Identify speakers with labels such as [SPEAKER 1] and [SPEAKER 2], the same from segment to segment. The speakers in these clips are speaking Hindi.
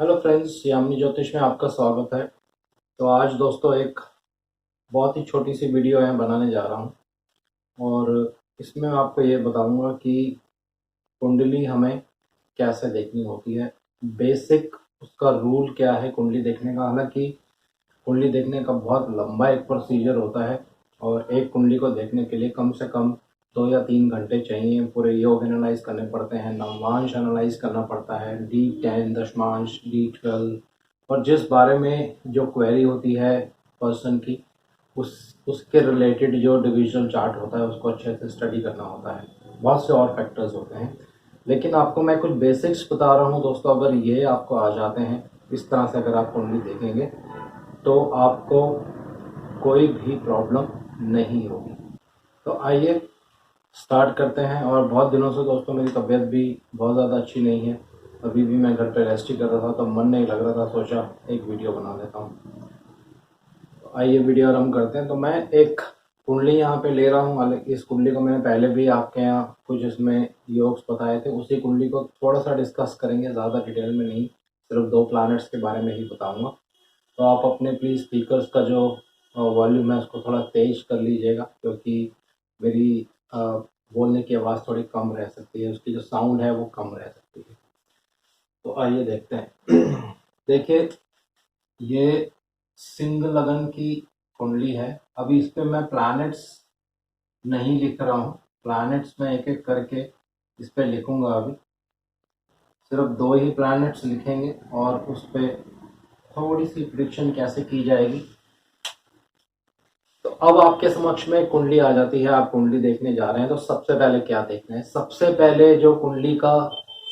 [SPEAKER 1] हेलो फ्रेंड्स, यामिनी ज्योतिष में आपका स्वागत है। तो आज दोस्तों एक बहुत ही छोटी सी वीडियो है बनाने जा रहा हूँ और इसमें मैं आपको ये बताऊंगा कि कुंडली हमें कैसे देखनी होती है। बेसिक उसका रूल क्या है कुंडली देखने का। हालांकि कुंडली देखने का बहुत लंबा एक प्रोसीजर होता है और एक कुंडली को देखने के लिए कम से कम 2 या 3 घंटे चाहिए। पूरे योग एनालाइज करने पड़ते हैं, नवांश एनालाइज करना पड़ता है, D10 दशमांश D12, और जिस बारे में जो क्वेरी होती है पर्सन की उसके रिलेटेड जो डिविजनल चार्ट होता है उसको अच्छे से स्टडी करना होता है। बहुत से और फैक्टर्स होते हैं, लेकिन आपको मैं कुछ बेसिक्स बता रहा हूँ दोस्तों। अगर ये आपको आ जाते हैं इस तरह से, अगर आप कुंडली देखेंगे तो आपको कोई भी प्रॉब्लम नहीं होगी। तो आइए स्टार्ट करते हैं। और बहुत दिनों से दोस्तों मेरी तबीयत भी बहुत ज़्यादा अच्छी नहीं है। अभी भी मैं घर पे रेस्ट ही कर रहा था तो मन नहीं लग रहा था, सोचा एक वीडियो बना देता हूँ। तो आइए वीडियो आरम्भ करते हैं। तो मैं एक कुंडली यहाँ पे ले रहा हूँ। हालांकि इस कुंडली को मैंने पहले भी आपके यहाँ कुछ इसमें योग्स बताए थे, उसी कुंडली को थोड़ा सा डिस्कस करेंगे, ज़्यादा डिटेल में नहीं, सिर्फ 2 प्लैनेट्स के बारे में ही बताऊँगा। तो आप अपने प्लीज़ स्पीकर्स का जो वॉल्यूम है उसको थोड़ा तेज कर लीजिएगा, क्योंकि मेरी बोलने की आवाज़ थोड़ी कम रह सकती है, उसकी जो साउंड है वो कम रह सकती है। तो आइए देखते हैं। देखिए, ये सिंह लगन की कुंडली है। अभी इस पे मैं प्लैनेट्स नहीं लिख रहा हूँ, प्लैनेट्स मैं एक एक करके इस पे लिखूंगा। अभी सिर्फ 2 ही प्लैनेट्स लिखेंगे और उस पे थोड़ी सी प्रिडिक्शन कैसे की जाएगी। तो अब आपके समक्ष में कुंडली आ जाती है, आप कुंडली देखने जा रहे हैं। तो सबसे पहले क्या देखना है? सबसे पहले जो कुंडली का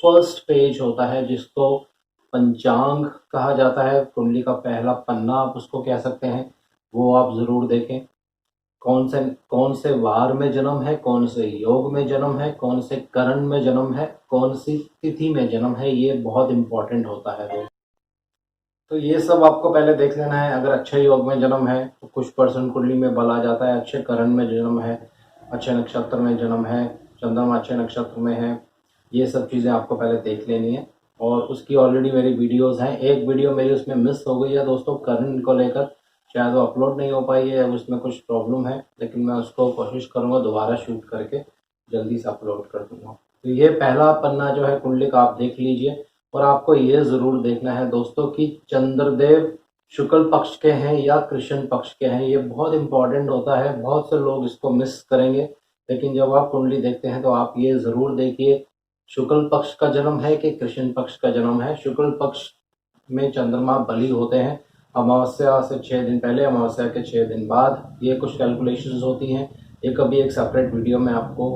[SPEAKER 1] फर्स्ट पेज होता है, जिसको पंचांग कहा जाता है, कुंडली का पहला पन्ना आप उसको कह सकते हैं, वो आप जरूर देखें। कौन से वार में जन्म है, कौन से योग में जन्म है, कौन से करण में जन्म है, कौन सी तिथि में जन्म है, ये बहुत इंपॉर्टेंट होता है। तो ये सब आपको पहले देख लेना है। अगर अच्छे योग में जन्म है तो कुछ परसेंट कुंडली में बल आ जाता है। अच्छे करण में जन्म है, अच्छे नक्षत्र में जन्म है, चंद्रमा अच्छे नक्षत्र में है, ये सब चीज़ें आपको पहले देख लेनी है। और उसकी ऑलरेडी मेरी वीडियोस हैं। एक वीडियो मेरी उसमें मिस हो गई है दोस्तों, करण को लेकर, शायद वो अपलोड नहीं हो पाई है, उसमें कुछ प्रॉब्लम है, लेकिन मैं उसको कोशिश करूँगा दोबारा शूट करके जल्दी से अपलोड कर दूँगा। तो ये पहला पन्ना जो है कुंडली का, आप देख लीजिए। और आपको ये जरूर देखना है दोस्तों कि चंद्रदेव शुक्ल पक्ष के हैं या कृष्ण पक्ष के हैं। ये बहुत इंपॉर्टेंट होता है, बहुत से लोग इसको मिस करेंगे। लेकिन जब आप कुंडली देखते हैं तो आप ये जरूर देखिए शुक्ल पक्ष का जन्म है कि कृष्ण पक्ष का जन्म है। शुक्ल पक्ष में चंद्रमा बली होते हैं अमावस्या से 6 दिन पहले, अमावस्या के 6 दिन बाद। ये कुछ कैलकुलेशंस होती हैं, ये कभी एक सेपरेट वीडियो में आपको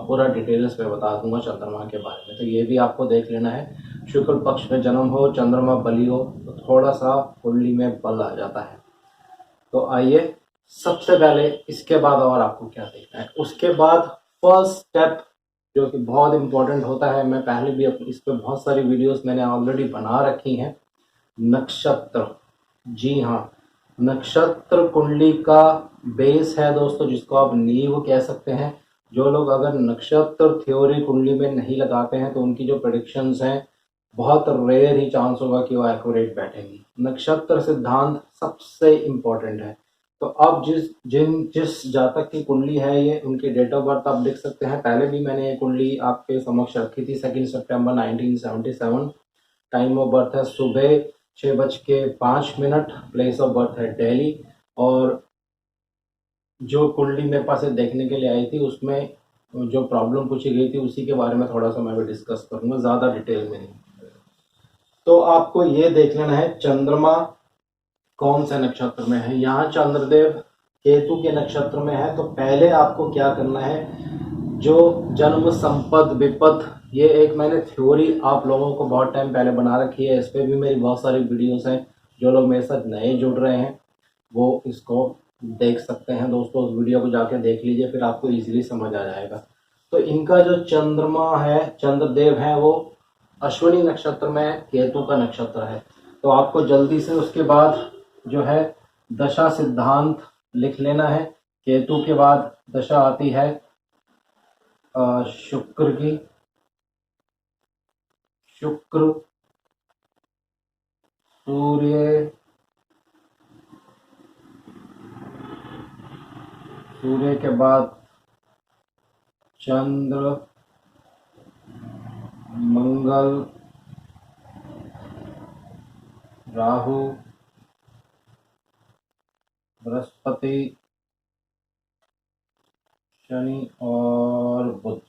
[SPEAKER 1] पूरा डिटेल्स में बता दूंगा चंद्रमा के बारे में। तो ये भी आपको देख लेना है। शुक्ल पक्ष में जन्म हो, चंद्रमा बली हो, तो थोड़ा सा कुंडली में बल आ जाता है। तो आइए सबसे पहले इसके बाद और आपको क्या देखना है। उसके बाद फर्स्ट स्टेप जो कि बहुत इंपॉर्टेंट होता है, मैं पहले भी इस पर बहुत सारी वीडियोस मैंने ऑलरेडी बना रखी हैं, नक्षत्र। जी हाँ, नक्षत्र कुंडली का बेस है दोस्तों, जिसको आप नींव कह सकते हैं। जो लोग अगर नक्षत्र थ्योरी कुंडली में नहीं लगाते हैं तो उनकी जो प्रेडिक्शंस हैं, बहुत रेयर ही चांस होगा कि वो एक्यूरेट बैठेंगी। नक्षत्र सिद्धांत सबसे इम्पोर्टेंट है। तो अब जिस जातक की कुंडली है, ये उनकी डेट ऑफ बर्थ आप लिख सकते हैं। पहले भी मैंने ये कुंडली आपके समक्ष रखी थी, 2 सितंबर 1977। टाइम ऑफ बर्थ है सुबह 6:05, प्लेस ऑफ बर्थ है दिल्ली। और जो कुंडली मेरे पास ये देखने के लिए आई थी उसमें जो प्रॉब्लम पूछी गई थी उसी के बारे में थोड़ा सा मैं भी डिस्कस करूंगा, ज़्यादा डिटेल में नहीं। तो आपको ये देख लेना है चंद्रमा कौन से नक्षत्र में है। यहाँ चंद्रदेव केतु के नक्षत्र में है। तो पहले आपको क्या करना है, जो जन्म संपद विपद, ये एक मैंने थ्योरी आप लोगों को बहुत टाइम पहले बना रखी है, इस पर भी मेरी बहुत सारी वीडियोस हैं। जो लोग मेरे साथ नए जुड़ रहे हैं वो इसको देख सकते हैं दोस्तों, उस वीडियो को जाके देख लीजिए, फिर आपको इजीली समझ आ जाएगा। तो इनका जो चंद्रमा है, चंद्रदेव है, वो अश्विनी नक्षत्र में है, केतु का नक्षत्र है। तो आपको जल्दी से उसके बाद जो है दशा सिद्धांत लिख लेना है। केतु के बाद दशा आती है शुक्र की। शुक्र सूर्य, सूर्य के बाद चंद्र, मंगल, राहु, बृहस्पति, शनि और बुध।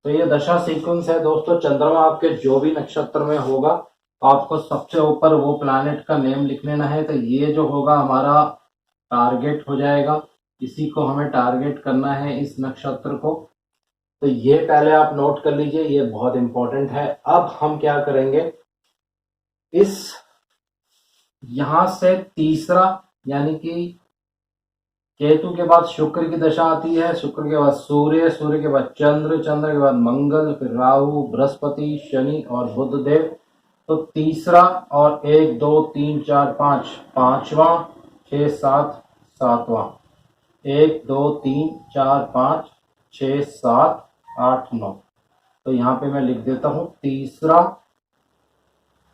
[SPEAKER 1] तो ये दशा सीक्वेंस है दोस्तों। चंद्रमा आपके जो भी नक्षत्र में होगा तो आपको सबसे ऊपर वो प्लैनेट का नेम लिख लेना है। तो ये जो होगा हमारा टारगेट हो जाएगा, इसी को हमें टारगेट करना है, इस नक्षत्र को। तो ये पहले आप नोट कर लीजिए, ये बहुत इंपॉर्टेंट है। अब हम क्या करेंगे, इस यहां से तीसरा यानी कि केतु के बाद शुक्र की दशा आती है, शुक्र के बाद सूर्य, सूर्य के बाद चंद्र, चंद्र के बाद मंगल, फिर राहु, बृहस्पति, शनि और बुध देव। तो तीसरा और 1 2 3 4 5 पांचवा, 6 7 सातवां, 1 2 3 4 5 6 7 8 9। तो यहाँ पे मैं लिख देता हूँ तीसरा,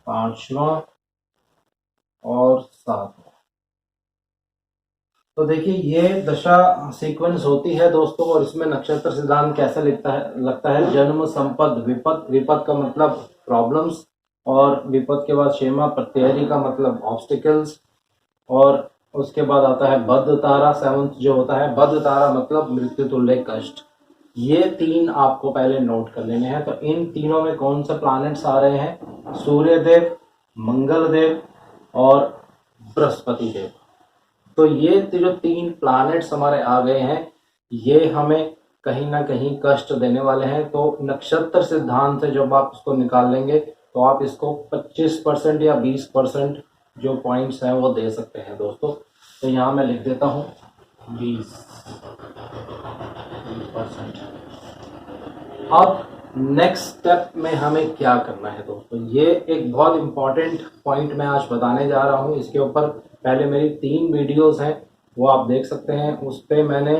[SPEAKER 1] पांचवा और सातवां। तो देखिए ये दशा सीक्वेंस होती है दोस्तों, और इसमें नक्षत्र सिद्धांत कैसा लगता है जन्म, संपद, विपद। विपद का मतलब प्रॉब्लम्स, और विपद के बाद क्षेमा, प्रत्ययरी का मतलब ऑब्स्टिकल्स, और उसके बाद आता है बद्ध तारा, सेवंथ जो होता है बद्ध तारा मतलब मृत्यु तुल्य कष्ट। ये तीन आपको पहले नोट कर लेने हैं। तो इन तीनों में कौन सा प्लैनेट्स आ रहे हैं, सूर्य देव, मंगल देव और बृहस्पति देव। तो ये जो तीन प्लैनेट्स हमारे आ गए हैं, ये हमें कहीं ना कहीं कष्ट देने वाले हैं। तो नक्षत्र सिद्धांत से जब आप इसको निकाल लेंगे तो आप इसको 25% या 20% जो पॉइंट्स हैं वो दे सकते हैं दोस्तों। तो यहाँ मैं लिख देता हूँ 20%। अब नेक्स्ट स्टेप में हमें क्या करना है दोस्तों, ये एक बहुत इंपॉर्टेंट पॉइंट मैं आज बताने जा रहा हूँ। इसके ऊपर पहले मेरी 3 वीडियोस हैं, वो आप देख सकते हैं। उस पर मैंने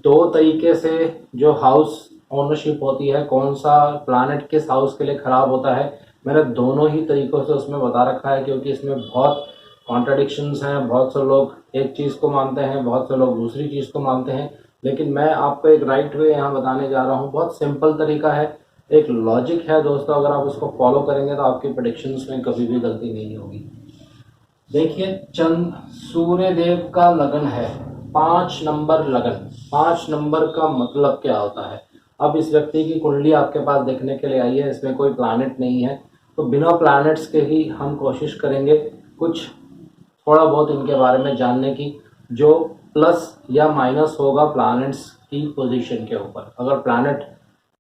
[SPEAKER 1] 2 तरीके से जो हाउस ओनरशिप होती है, कौन सा प्लैनेट किस हाउस के लिए खराब होता है, मैंने दोनों ही तरीकों से उसमें बता रखा है। क्योंकि इसमें बहुत कॉन्ट्रडिक्शंस हैं, बहुत से लोग एक चीज़ को मानते हैं, बहुत से लोग दूसरी चीज़ को मानते हैं। लेकिन मैं आपको एक राइट वे यहाँ बताने जा रहा हूँ। बहुत सिंपल तरीका है, एक लॉजिक है दोस्तों। अगर आप उसको फॉलो करेंगे तो आपकी प्रेडिक्शंस में कभी भी गलती नहीं होगी। देखिए सूर्य देव का लगन है 5 नंबर लगन। 5 नंबर का मतलब क्या होता है, अब इस व्यक्ति की कुंडली आपके पास देखने के लिए आई है, इसमें कोई प्लैनेट नहीं है। तो बिना प्लैनेट्स के ही हम कोशिश करेंगे कुछ थोड़ा बहुत इनके बारे में जानने की, जो प्लस या माइनस होगा प्लैनेट्स की पोजीशन के ऊपर। अगर प्लैनेट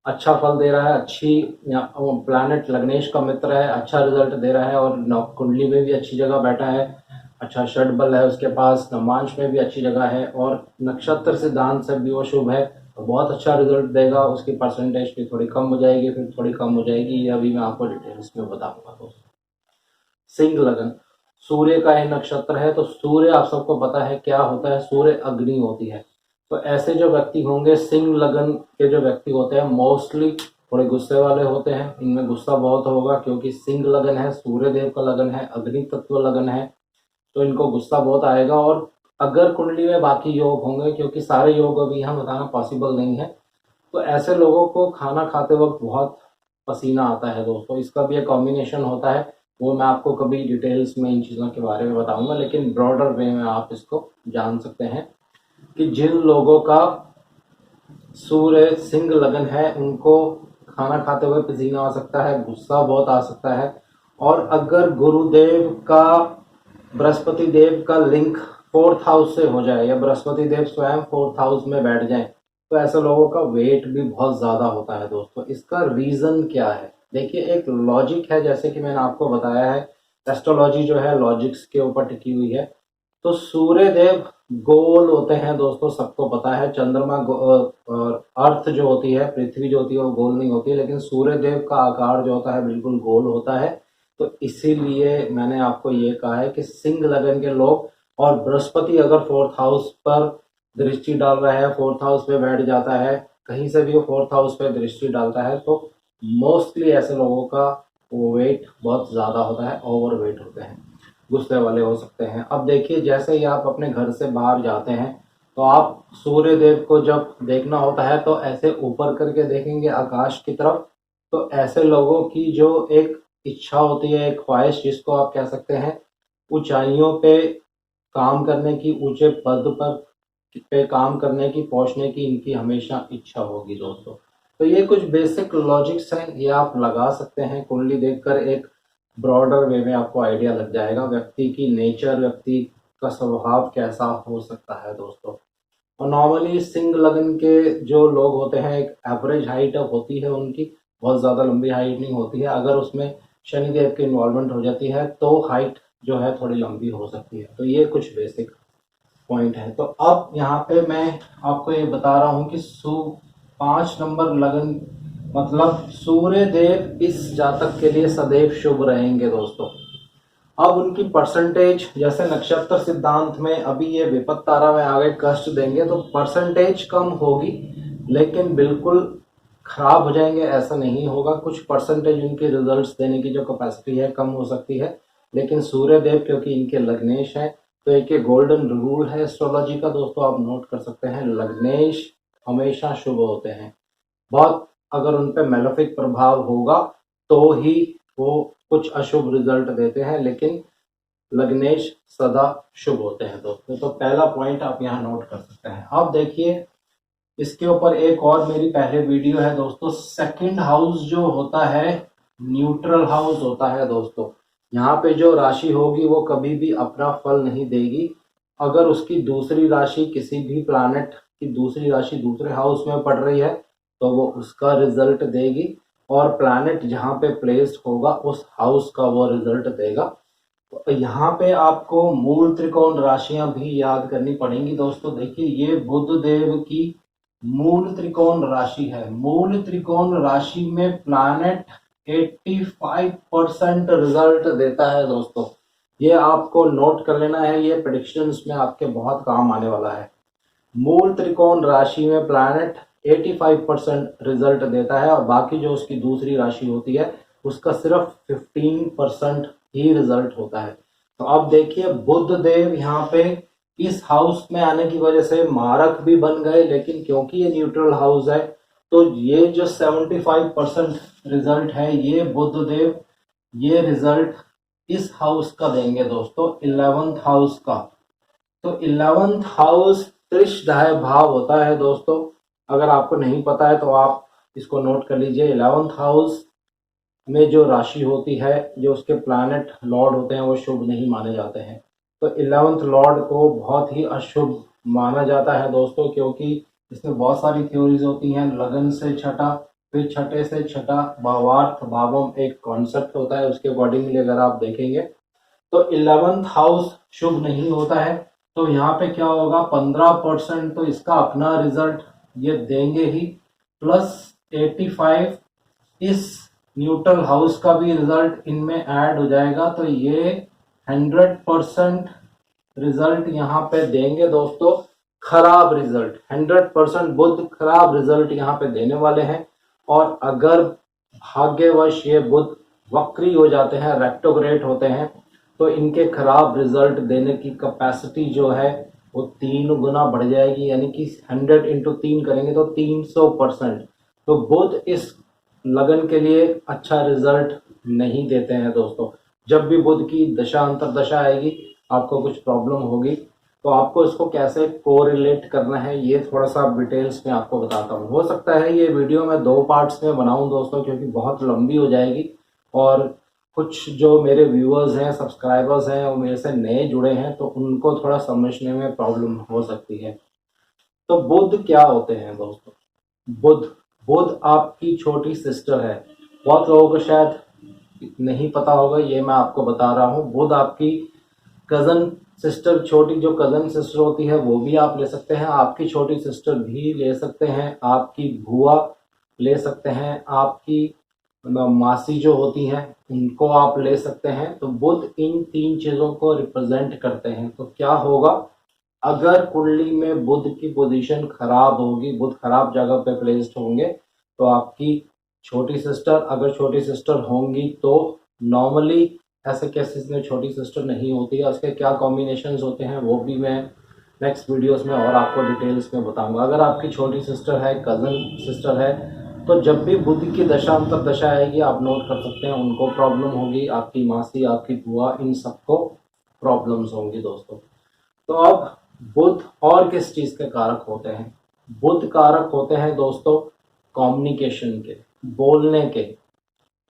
[SPEAKER 1] अच्छा फल दे रहा है, अच्छी प्लैनेट लग्नेश का मित्र है, अच्छा रिजल्ट दे रहा है और कुंडली में भी अच्छी जगह बैठा है, अच्छा षड बल है उसके पास, नवांश में भी अच्छी जगह है और नक्षत्र सिद्धांत से भी वो शुभ है, तो बहुत अच्छा रिजल्ट देगा। उसकी परसेंटेज भी थोड़ी कम हो जाएगी, फिर थोड़ी कम हो जाएगी, ये अभी मैं आपको डिटेल्स में बताऊंगा। तो सिंह लगन सूर्य का ही नक्षत्र है। तो सूर्य आप सबको पता है क्या होता है, सूर्य अग्नि होती है। तो ऐसे जो व्यक्ति होंगे, सिंह लगन के जो व्यक्ति होते हैं, मोस्टली थोड़े गुस्से वाले होते हैं, इनमें गुस्सा बहुत होगा क्योंकि सिंह लगन है, सूर्य देव का लगन है, अग्नि तत्व लगन है, तो इनको गुस्सा बहुत आएगा। और अगर कुंडली में बाकी योग होंगे, क्योंकि सारे योग अभी यहाँ बताना पॉसिबल नहीं है, तो ऐसे लोगों को खाना खाते वक्त बहुत पसीना आता है दोस्तों। इसका भी एक कॉम्बिनेशन होता है, वो मैं आपको कभी डिटेल्स में इन चीज़ों के बारे में बताऊंगा, लेकिन ब्रॉडर वे में आप इसको जान सकते हैं कि जिन लोगों का सूर्य सिंह लगन है उनको खाना खाते हुए पसीना आ सकता है, गुस्सा बहुत आ सकता है। और अगर गुरुदेव का बृहस्पति देव का लिंक 4th हाउस से हो जाए या बृहस्पति देव स्वयं 4th हाउस में बैठ जाए, तो ऐसे लोगों का वेट भी बहुत ज़्यादा होता है दोस्तों। इसका रीज़न क्या है, देखिए एक लॉजिक है, जैसे कि मैंने आपको बताया है एस्ट्रोलॉजी जो है लॉजिक्स के ऊपर टिकी हुई है। तो सूर्य देव गोल होते हैं दोस्तों, सबको पता है। चंद्रमा और अर्थ जो होती है, पृथ्वी जो होती है वो गोल नहीं होती है, लेकिन सूर्य देव का आकार जो होता है बिल्कुल गोल होता है। तो इसीलिए मैंने आपको ये कहा है कि सिंह लगन के लोग, और बृहस्पति अगर 4th हाउस पर दृष्टि डाल रहा है, 4th हाउस पे बैठ जाता है, कहीं से भी वो 4th हाउस पे दृष्टि डालता है, तो मोस्टली ऐसे लोगों का वो वेट बहुत ज़्यादा होता है, ओवर वेट होते हैं, गुस्से वाले हो सकते हैं। अब देखिए, जैसे ही आप अपने घर से बाहर जाते हैं तो आप सूर्य देव को जब देखना होता है तो ऐसे ऊपर करके देखेंगे आकाश की तरफ। तो ऐसे लोगों की जो एक इच्छा होती है, एक ख्वाहिश जिसको आप कह सकते हैं, ऊंचाइयों पे काम करने की, ऊंचे पद पर पे काम करने की, पहुंचने की इनकी हमेशा इच्छा होगी दोस्तों। तो ये कुछ बेसिक लॉजिक्स हैं, ये आप लगा सकते हैं। कुंडली देखकर एक ब्रॉडर वे में आपको आइडिया लग जाएगा व्यक्ति की नेचर, व्यक्ति का स्वभाव कैसा हो सकता है दोस्तों। और नॉर्मली सिंह लगन के जो लोग होते हैं, एक एवरेज हाइट होती है उनकी, बहुत ज़्यादा लंबी हाइट नहीं होती है। अगर उसमें शनिदेव की इन्वॉल्वमेंट हो जाती है तो हाइट जो है थोड़ी लंबी हो सकती है। तो ये कुछ बेसिक पॉइंट है। तो अब यहाँ पे मैं आपको ये बता रहा हूँ कि 5 नंबर लगन मतलब सूर्य देव इस जातक के लिए सदैव शुभ रहेंगे दोस्तों। अब उनकी परसेंटेज, जैसे नक्षत्र सिद्धांत में अभी ये विपत्त तारा में आगे कष्ट देंगे तो परसेंटेज कम होगी, लेकिन बिल्कुल खराब हो जाएंगे ऐसा नहीं होगा। कुछ परसेंटेज उनके रिजल्ट्स देने की जो कैपेसिटी है कम हो सकती है, लेकिन सूर्य देव क्योंकि इनके लग्नेश है तो एक ये गोल्डन रूल है एस्ट्रोलॉजी का दोस्तों, आप नोट कर सकते हैं, लग्नेश हमेशा शुभ होते हैं। बहुत अगर उन पे मेलेफिक प्रभाव होगा तो ही वो कुछ अशुभ रिजल्ट देते हैं, लेकिन लग्नेश सदा शुभ होते हैं दोस्तों। तो पहला पॉइंट आप यहाँ नोट कर सकते हैं। अब देखिए, इसके ऊपर एक और मेरी पहले वीडियो है दोस्तों। सेकंड हाउस जो होता है न्यूट्रल हाउस होता है दोस्तों। यहाँ पे जो राशि होगी वो कभी भी अपना फल नहीं देगी। अगर उसकी दूसरी राशि, किसी भी प्लैनेट की दूसरी राशि दूसरे हाउस में पड़ रही है तो वो उसका रिजल्ट देगी, और प्लैनेट जहाँ पे प्लेस्ड होगा उस हाउस का वो रिजल्ट देगा। तो यहाँ पे आपको मूल त्रिकोण राशियां भी याद करनी पड़ेंगी दोस्तों। देखिए, ये बुध देव की मूल त्रिकोण राशि है। मूल त्रिकोण राशि में प्लैनेट 85% रिजल्ट देता है दोस्तों। ये आपको नोट कर लेना है, ये प्रेडिक्शंस में आपके बहुत काम आने वाला है। मूल त्रिकोण राशि में प्लैनेट 85% रिजल्ट देता है, और बाकी जो उसकी दूसरी राशि होती है उसका सिर्फ 15% ही रिजल्ट होता है। तो अब देखिए, बुध देव यहाँ पे इस हाउस में आने की वजह से मारक भी बन गए, लेकिन क्योंकि ये न्यूट्रल हाउस है तो ये जो 75% रिजल्ट है ये बुध देव ये रिजल्ट इस हाउस का देंगे दोस्तों, 11th हाउस का। तो 11th हाउस त्रिशदाय भाव होता है दोस्तों। अगर आपको नहीं पता है तो आप इसको नोट कर लीजिए। 11th हाउस में जो राशि होती है, जो उसके प्लैनेट लॉर्ड होते हैं, वो शुभ नहीं माने जाते हैं। तो 11th लॉर्ड को बहुत ही अशुभ माना जाता है दोस्तों, क्योंकि इसमें बहुत सारी थ्योरीज होती हैं। लगन से छठा, फिर छठे से छठा, भावार्थ भावम एक कॉन्सेप्ट होता है, उसके अकॉर्डिंगली अगर आप देखेंगे तो 11th हाउस शुभ नहीं होता है। तो यहाँ पे क्या होगा, 15% तो इसका अपना रिजल्ट ये देंगे ही, प्लस 85 इस न्यूट्रल हाउस का भी रिजल्ट इनमें ऐड हो जाएगा। तो ये 100% रिजल्ट यहाँ पे देंगे दोस्तों। खराब रिजल्ट 100% बुध खराब रिजल्ट यहाँ पे देने वाले हैं। और अगर भाग्यवश ये बुध वक्री हो जाते हैं, रेट्रोग्रेड होते हैं, तो इनके खराब रिजल्ट देने की कैपेसिटी जो है वो 3 गुना बढ़ जाएगी, यानी कि 100 इंटू 3 करेंगे तो 300%। तो बुध इस लगन के लिए अच्छा रिजल्ट नहीं देते हैं दोस्तों। जब भी बुध की दशा अंतरदशा आएगी, आपको कुछ प्रॉब्लम होगी, तो आपको इसको कैसे कोरिलेट करना है ये थोड़ा सा डिटेल्स में आपको बताता हूँ। हो सकता है ये वीडियो मैं 2 पार्ट्स में बनाऊं दोस्तों, क्योंकि बहुत लंबी हो जाएगी, और कुछ जो मेरे व्यूअर्स हैं, सब्सक्राइबर्स हैं, वो मेरे से नए जुड़े हैं, तो उनको थोड़ा समझने में प्रॉब्लम हो सकती है। तो बुध क्या होते हैं दोस्तों? बुध बुध आपकी छोटी सिस्टर है। बहुत लोगों को शायद नहीं पता होगा, ये मैं आपको बता रहा हूँ। बुध आपकी कजन सिस्टर, छोटी जो कजन सिस्टर होती है वो भी आप ले सकते हैं, आपकी छोटी सिस्टर भी ले सकते हैं, आपकी बुआ ले सकते हैं, आपकी मासी जो होती हैं उनको आप ले सकते हैं। तो बुध इन 3 चीज़ों को रिप्रेजेंट करते हैं। तो क्या होगा, अगर कुंडली में बुध की पोजीशन खराब होगी, बुध खराब जगह पे प्लेस्ड होंगे, तो आपकी छोटी सिस्टर, अगर छोटी सिस्टर होंगी तो नॉर्मली ऐसे केसेस में छोटी सिस्टर नहीं होती है, उसके क्या कॉम्बिनेशंस होते हैं वो भी मैं नेक्स्ट वीडियोस में और आपको डिटेल्स में बताऊंगा। अगर आपकी छोटी सिस्टर है, कज़न सिस्टर है, तो जब भी बुध की दशा अंतर दशा आएगी आप नोट कर सकते हैं, उनको प्रॉब्लम होगी, आपकी मासी, आपकी बुआ, इन सबको प्रॉब्लम्स होंगी दोस्तों। तो अब बुध और किस चीज़ के कारक होते हैं? बुध कारक होते हैं दोस्तों कम्युनिकेशन के, बोलने के।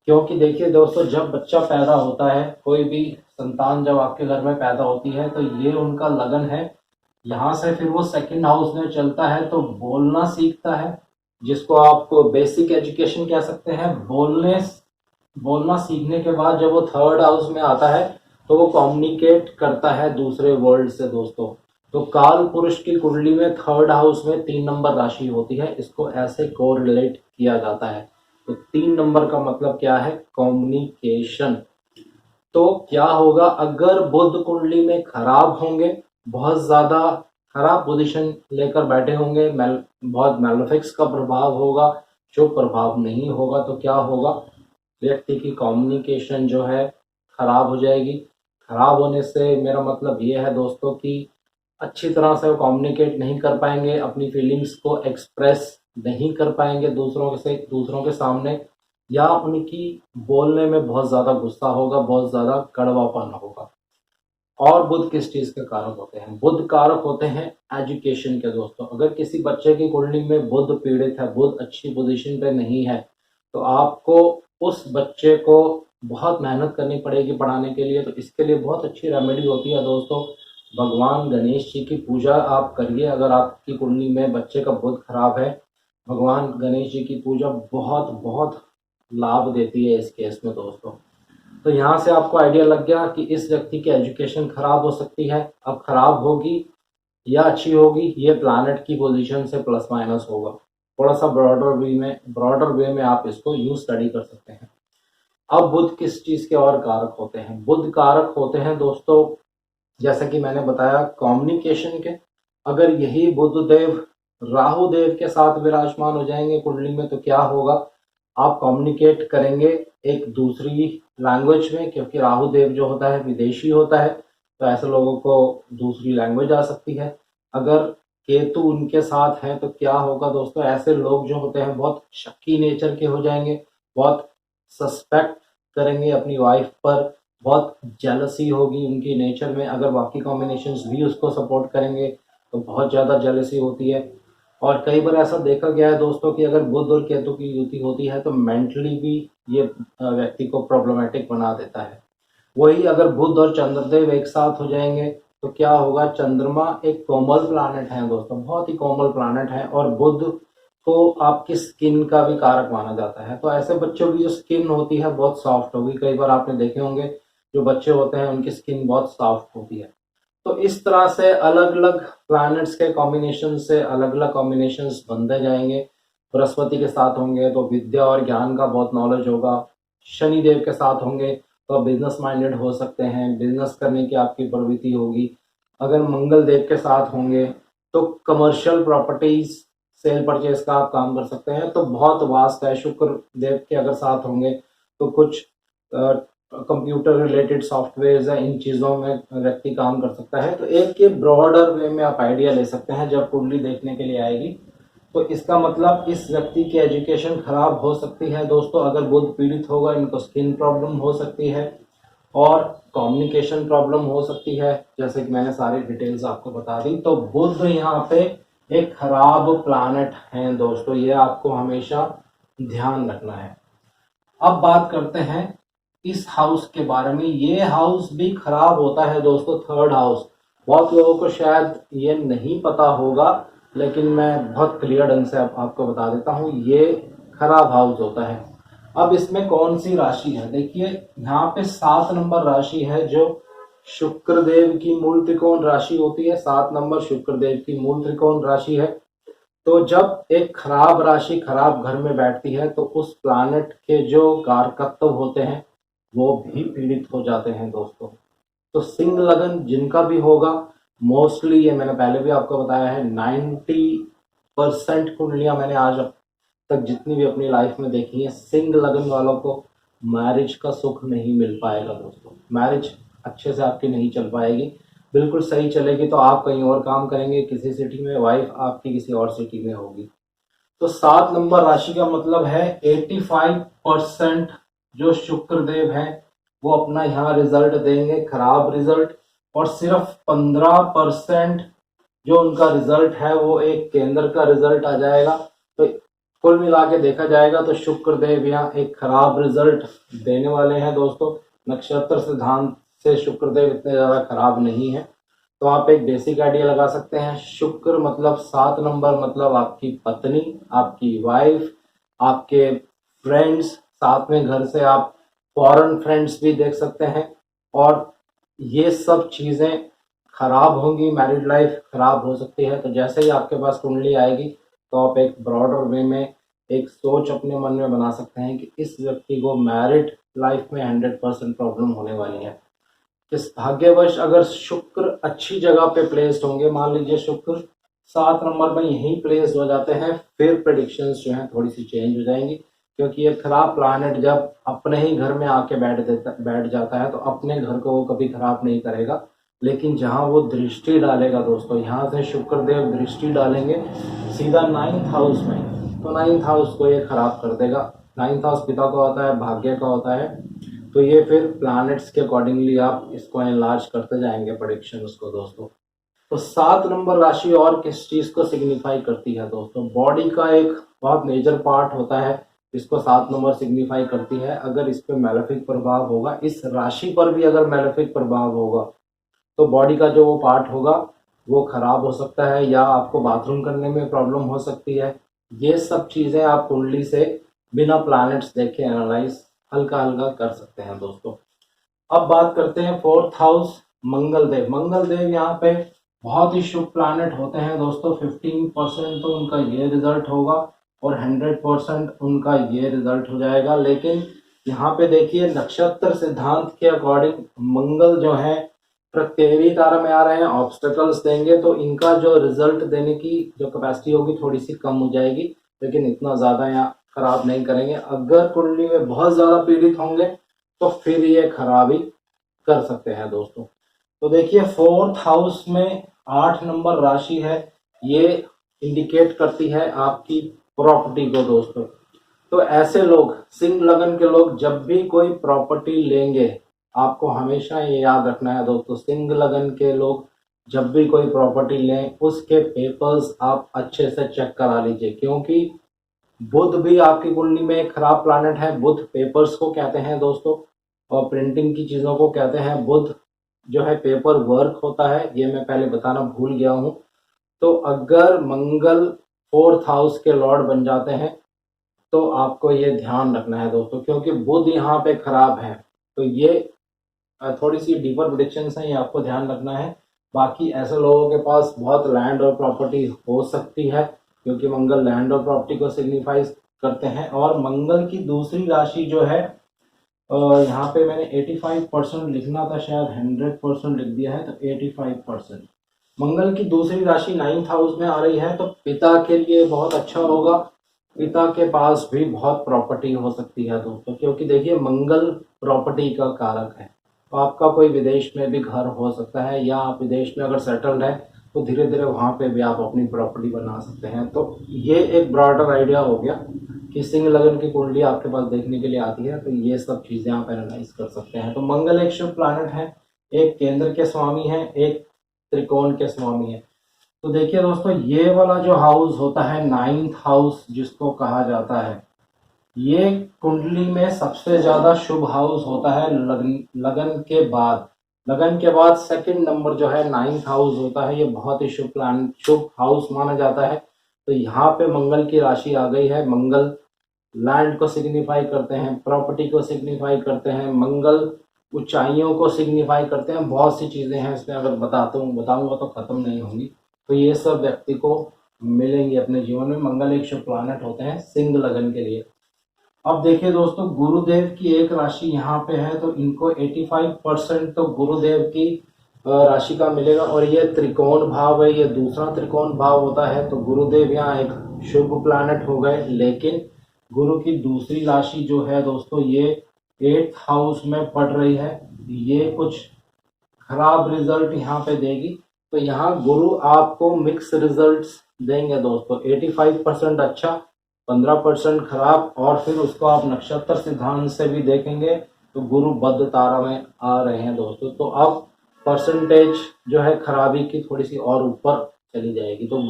[SPEAKER 1] क्योंकि देखिए दोस्तों, जब बच्चा पैदा होता है, कोई भी संतान जब आपके घर में पैदा होती है, तो ये उनका लगन है, यहाँ से फिर वो सेकंड हाउस में चलता है तो बोलना सीखता है, जिसको आप बेसिक एजुकेशन कह सकते हैं। बोलना सीखने के बाद जब वो थर्ड हाउस में आता है तो वो कम्युनिकेट करता है दूसरे वर्ल्ड से दोस्तों। तो काल पुरुष की कुंडली में थर्ड हाउस में 3 नंबर राशि होती है, इसको ऐसे कोरिलेट किया जाता है। तो 3 नंबर का मतलब क्या है? कम्युनिकेशन। तो क्या होगा अगर बुध कुंडली में खराब होंगे, बहुत ज्यादा खराब पोजीशन लेकर बैठे होंगे, बहुत मैलोफिक्स का प्रभाव होगा। जो प्रभाव नहीं होगा तो क्या होगा, व्यक्ति की कम्युनिकेशन जो है खराब हो जाएगी। खराब होने से मेरा मतलब ये है दोस्तों कि अच्छी तरह से वो कम्युनिकेट नहीं कर पाएंगे, अपनी फीलिंग्स को एक्सप्रेस नहीं कर पाएंगे दूसरों के सामने, या उनकी बोलने में बहुत ज़्यादा गुस्सा होगा, बहुत ज़्यादा कड़वापन होगा। और बुध किस चीज़ के कारक होते हैं? बुध कारक होते हैं एजुकेशन के दोस्तों। अगर किसी बच्चे की कुंडली में बुध पीड़ित है, बुध अच्छी पोजीशन पे नहीं है, तो आपको उस बच्चे को बहुत मेहनत करनी पड़ेगी पढ़ाने के लिए। तो इसके लिए बहुत अच्छी रेमेडी होती है दोस्तों, भगवान गणेश जी की पूजा आप करिए। अगर आपकी कुंडली में बच्चे का बुध खराब है, भगवान गणेश जी की पूजा बहुत बहुत लाभ देती है इस केस में दोस्तों। तो यहाँ से आपको आइडिया लग गया कि इस व्यक्ति की एजुकेशन खराब हो सकती है। अब खराब होगी या अच्छी होगी, ये प्लैनेट की पोजीशन से प्लस माइनस होगा। थोड़ा सा ब्रॉडर वे में आप इसको यूं स्टडी कर सकते हैं। अब बुध किस चीज के और कारक होते हैं? बुध कारक होते हैं दोस्तों, जैसा कि मैंने बताया, कम्युनिकेशन के। अगर यही बुध देव राहु देव के साथ विराजमान हो जाएंगे कुंडली में तो क्या होगा, आप कम्युनिकेट करेंगे एक दूसरी लैंग्वेज में, क्योंकि राहु देव जो होता है विदेशी होता है, तो ऐसे लोगों को दूसरी लैंग्वेज आ सकती है। अगर केतु उनके साथ है तो क्या होगा दोस्तों, ऐसे लोग जो होते हैं बहुत शक्की नेचर के हो जाएंगे, बहुत सस्पेक्ट करेंगे अपनी वाइफ पर, बहुत जेलसी होगी उनकी नेचर में। अगर बाकी कॉम्बिनेशंस भी उसको सपोर्ट करेंगे तो बहुत ज़्यादा जेलसी होती है। और कई बार ऐसा देखा गया है दोस्तों कि अगर बुध और केतु की युति होती है तो मेंटली भी ये व्यक्ति को प्रॉब्लमेटिक बना देता है। वही अगर बुध और चंद्रदेव एक साथ हो जाएंगे तो क्या होगा, चंद्रमा एक कोमल प्लैनेट है दोस्तों, बहुत ही कोमल प्लैनेट है, और बुध को आपकी स्किन का भी कारक माना जाता है। तो ऐसे बच्चों की जो स्किन होती है बहुत सॉफ्ट होगी। कई बार आपने देखे होंगे जो बच्चे होते हैं उनकी स्किन बहुत सॉफ्ट होती है। तो इस तरह से अलग अलग प्लैनेट्स के कॉम्बिनेशन से अलग अलग कॉम्बिनेशंस बनते जाएंगे। बृहस्पति के साथ होंगे तो विद्या और ज्ञान का बहुत नॉलेज होगा। शनि देव के साथ होंगे तो बिजनेस माइंडेड हो सकते हैं, बिजनेस करने की आपकी प्रवृत्ति होगी। अगर मंगल देव के साथ होंगे तो कमर्शियल प्रॉपर्टीज सेल परचेज का आप काम कर सकते हैं। तो बहुत वास्ट है। शुक्र देव के अगर साथ होंगे तो कुछ कंप्यूटर रिलेटेड सॉफ्टवेयर है, इन चीज़ों में व्यक्ति काम कर सकता है। तो एक ये ब्रॉडर वे में आप आइडिया ले सकते हैं जब कुंडली देखने के लिए आएगी। तो इसका मतलब इस व्यक्ति की एजुकेशन खराब हो सकती है दोस्तों। अगर बुध पीड़ित होगा, इनको स्किन प्रॉब्लम हो सकती है और कम्युनिकेशन प्रॉब्लम हो सकती है, जैसे कि मैंने सारी डिटेल्स आपको बता दी। तो बुध यहाँ पे एक खराब प्लैनेट है दोस्तों, ये आपको हमेशा ध्यान रखना है। अब बात करते हैं इस हाउस के बारे में। ये हाउस भी खराब होता है दोस्तों, थर्ड हाउस। बहुत लोगों को शायद ये नहीं पता होगा, लेकिन मैं बहुत क्लियर ढंग से आपको बता देता हूँ, ये खराब हाउस होता है। अब इसमें कौन सी राशि है? देखिए यहाँ पे 7 नंबर राशि है जो शुक्रदेव की मूल त्रिकोण राशि होती है। 7 नंबर शुक्रदेव की मूल त्रिकोण राशि है। तो जब एक खराब राशि खराब घर में बैठती है तो उस प्लानेट के जो कारकत्व होते हैं वो भी पीड़ित हो जाते हैं दोस्तों। तो सिंह लगन जिनका भी होगा, मोस्टली ये मैंने पहले भी आपको बताया है, 90% कुंडलियां मैंने आज तक जितनी भी अपनी लाइफ में देखी है, सिंह लगन वालों को मैरिज का सुख नहीं मिल पाएगा दोस्तों। मैरिज अच्छे से आपकी नहीं चल पाएगी। बिल्कुल सही चलेगी तो आप कहीं और काम करेंगे किसी सिटी में, वाइफ आपकी किसी और सिटी में होगी। तो 7 नंबर राशि का मतलब है 85% जो शुक्रदेव हैं वो अपना यहाँ रिजल्ट देंगे, खराब रिजल्ट, और सिर्फ 15% जो उनका रिजल्ट है वो एक केंद्र का रिजल्ट आ जाएगा। तो कुल मिला के देखा जाएगा तो शुक्रदेव यहाँ एक खराब रिजल्ट देने वाले हैं दोस्तों। नक्षत्र सिद्धांत से शुक्रदेव इतने ज़्यादा खराब नहीं है। तो आप एक बेसिक आइडिया लगा सकते हैं, शुक्र मतलब 7 नंबर मतलब आपकी पत्नी, आपकी वाइफ, आपके फ्रेंड्स, साथ में घर से आप फॉरेन फ्रेंड्स भी देख सकते हैं। और ये सब चीज़ें खराब होंगी, मैरिड लाइफ खराब हो सकती है। तो जैसे ही आपके पास कुंडली आएगी तो आप एक ब्रॉडर वे में एक सोच अपने मन में बना सकते हैं कि इस व्यक्ति को मैरिड लाइफ में 100% प्रॉब्लम होने वाली है। इस भाग्यवश अगर शुक्र अच्छी जगह पे प्लेस्ड होंगे, मान लीजिए शुक्र 7 नंबर में यहीं प्लेस्ड हो जाते हैं, फिर प्रेडिक्शंस जो हैं थोड़ी सी चेंज हो जाएंगी। क्योंकि ये खराब प्लानेट जब अपने ही घर में आके बैठ जाता है तो अपने घर को वो कभी खराब नहीं करेगा। लेकिन जहाँ वो दृष्टि डालेगा दोस्तों, यहाँ से शुक्रदेव दृष्टि डालेंगे सीधा 9th हाउस में, तो 9th हाउस को ये खराब कर देगा। 9th हाउस पिता का होता है, भाग्य का होता है। तो ये फिर प्लैनेट्स के अकॉर्डिंगली आप इसको एनलार्ज करते जाएंगे प्रेडिक्शन उसको दोस्तों। तो 7 नंबर राशि और किस चीज़ को सिग्निफाई करती है दोस्तों? बॉडी का एक बहुत मेजर पार्ट होता है, इसको 7 नंबर सिग्निफाई करती है। अगर इस पर मैलेफिक प्रभाव होगा, इस राशि पर भी अगर मैलेफिक प्रभाव होगा तो बॉडी का जो वो पार्ट होगा वो खराब हो सकता है, या आपको बाथरूम करने में प्रॉब्लम हो सकती है। ये सब चीज़ें आप कुंडली से बिना प्लैनेट्स देखे एनालाइज हल्का हल्का कर सकते हैं दोस्तों। अब बात करते हैं 4th हाउस, मंगल देव। मंगल देव यहाँ पे बहुत ही शुभ प्लैनेट होते हैं दोस्तों। 15% तो उनका ये रिजल्ट होगा और 100% उनका ये रिजल्ट हो जाएगा। लेकिन यहाँ पे देखिए नक्षत्र सिद्धांत के अकॉर्डिंग मंगल जो है प्रत्येवी तारा में आ रहे हैं, ऑब्स्टेकल्स देंगे, तो इनका जो रिजल्ट देने की जो कैपेसिटी होगी थोड़ी सी कम हो जाएगी, लेकिन इतना ज़्यादा यहाँ खराब नहीं करेंगे। अगर कुंडली में बहुत ज़्यादा पीड़ित होंगे तो फिर ये खराबी कर सकते हैं दोस्तों। तो देखिए 4th हाउस में 8 नंबर राशि है, ये इंडिकेट करती है आपकी प्रॉपर्टी को दोस्तों। तो ऐसे लोग, सिंह लगन के लोग जब भी कोई प्रॉपर्टी लेंगे, आपको हमेशा ये याद रखना है दोस्तों, सिंह लगन के लोग जब भी कोई प्रॉपर्टी लें उसके पेपर्स आप अच्छे से चेक करा लीजिए। क्योंकि बुध भी आपकी कुंडली में एक खराब प्लैनेट है। बुध पेपर्स को कहते हैं दोस्तों, और प्रिंटिंग की चीज़ों को कहते हैं। बुध जो है पेपर वर्क होता है, ये मैं पहले बताना भूल गया हूँ। तो अगर मंगल 4th हाउस के लॉर्ड बन जाते हैं तो आपको ये ध्यान रखना है दोस्तों, क्योंकि बुध यहाँ पे खराब है। तो ये थोड़ी सी डीपर प्रेडिक्शंस हैं, ये आपको ध्यान रखना है। बाकी ऐसे लोगों के पास बहुत लैंड और प्रॉपर्टी हो सकती है, क्योंकि मंगल लैंड और प्रॉपर्टी को सिग्निफाई करते हैं। और मंगल की दूसरी राशि जो है, यहाँ पे मैंने 85% लिखना था, शायद 100% लिख दिया है, तो 85%। मंगल की दूसरी राशि 9th हाउस में आ रही है, तो पिता के लिए बहुत अच्छा होगा। पिता के पास भी बहुत प्रॉपर्टी हो सकती है दोस्तों, क्योंकि देखिए मंगल प्रॉपर्टी का कारक है। तो आपका कोई विदेश में भी घर हो सकता है, या आप विदेश में अगर सेटल्ड है तो धीरे धीरे वहाँ पे भी आप अपनी प्रॉपर्टी बना सकते हैं। तो ये एक ब्रॉडर आइडिया हो गया कि सिंह लगन की कुंडली आपके पास देखने के लिए आती है, तो ये सब चीज़ें आप एनालाइज कर सकते हैं। तो मंगल एक शुभ प्लैनेट है, एक केंद्र के स्वामी है, एक त्रिकोण के स्वामी है। तो देखिए दोस्तों, ये वाला जो हाउस होता है 9th हाउस जिसको कहा जाता है, ये कुंडली में सबसे ज्यादा शुभ हाउस होता है लगन के बाद। लगन के बाद सेकंड नंबर जो है 9th हाउस होता है, ये बहुत ही शुभ हाउस माना जाता है। तो यहाँ पे मंगल की राशि आ गई है। मंगल लैंड को सिग्निफाई करते हैं, प्रॉपर्टी को सिग्निफाई करते हैं, मंगल ऊंचाइयों को सिग्निफाई करते हैं। बहुत सी चीज़ें हैं इसमें, अगर बताऊंगा तो ख़त्म नहीं होंगी। तो ये सब व्यक्ति को मिलेंगे अपने जीवन में। मंगल एक शुभ प्लैनेट होते हैं सिंह लगन के लिए। अब देखिए दोस्तों, गुरुदेव की एक राशि यहाँ पे है, तो इनको 85% तो गुरुदेव की राशि का मिलेगा। और ये त्रिकोण भाव है, ये दूसरा त्रिकोण भाव होता है। तो गुरुदेव यहाँ एक शुभ प्लैनेट हो गए, लेकिन गुरु की दूसरी राशि जो है दोस्तों ये 8th हाउस में पड़ रही है। ये कुछ खराब रिजल्ट यहाँ पे देगी। तो यहाँ गुरु आपको मिक्स रिजल्ट्स देंगे दोस्तों, 85% अच्छा, 15% खराब। और फिर उसको आप नक्षत्र सिद्धांत से भी देखेंगे तो गुरु बद्ध तारा में आ रहे हैं दोस्तों। तो अब परसेंटेज जो है खराबी की थोड़ी सी और ऊपर चली जाएगी। तो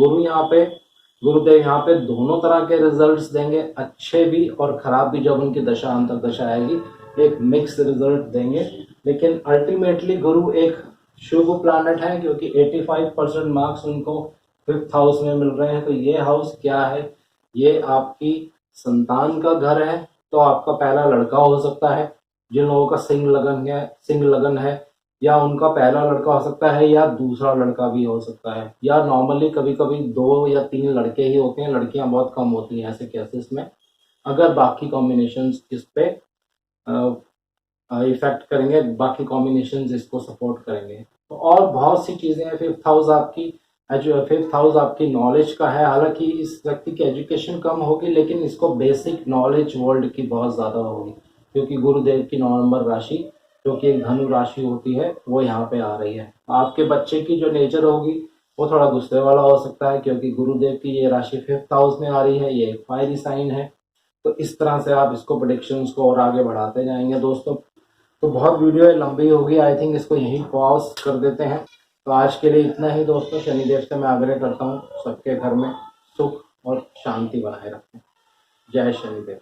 [SPEAKER 1] गुरुदेव यहाँ पे दोनों तरह के रिजल्ट्स देंगे, अच्छे भी और खराब भी। जब उनकी दशा अंतर दशा आएगी एक मिक्स रिजल्ट देंगे। लेकिन अल्टीमेटली गुरु एक शुभ प्लैनेट है, क्योंकि 85% मार्क्स उनको 5th हाउस में मिल रहे हैं। तो ये हाउस क्या है, ये आपकी संतान का घर है। तो आपका पहला लड़का हो सकता है, जिन लोगों का सिंह लगन है, या उनका पहला लड़का हो सकता है, या दूसरा लड़का भी हो सकता है, या नॉर्मली कभी कभी 2 या 3 लड़के ही होते हैं, लड़कियां बहुत कम होती हैं ऐसे केसेस में। अगर बाकी कॉम्बिनेशंस इस पे इफेक्ट करेंगे, बाकी कॉम्बिनेशंस इसको सपोर्ट करेंगे। तो और बहुत सी चीजें हैं। 5th हाउस आपकी नॉलेज का है। हालांकि इस व्यक्ति की एजुकेशन कम होगी, लेकिन इसको बेसिक नॉलेज वर्ल्ड की बहुत ज्यादा होगी, क्योंकि गुरुदेव की 9 नंबर राशि जो कि एक धनु राशि होती है वो यहाँ पे आ रही है। आपके बच्चे की जो नेचर होगी वो थोड़ा गुस्से वाला हो सकता है, क्योंकि गुरुदेव की ये राशि 5th हाउस में आ रही है, ये एक फायरी साइन है। तो इस तरह से आप इसको प्रेडिक्शंस को और आगे बढ़ाते जाएंगे दोस्तों। तो बहुत वीडियो है, लंबी होगी, आई थिंक इसको यहीं पॉज कर देते हैं। तो आज के लिए इतना ही दोस्तों। शनिदेव से मैं आग्रह करता हूँ सबके घर में सुख और शांति बनाए रखें। जय शनिदेव।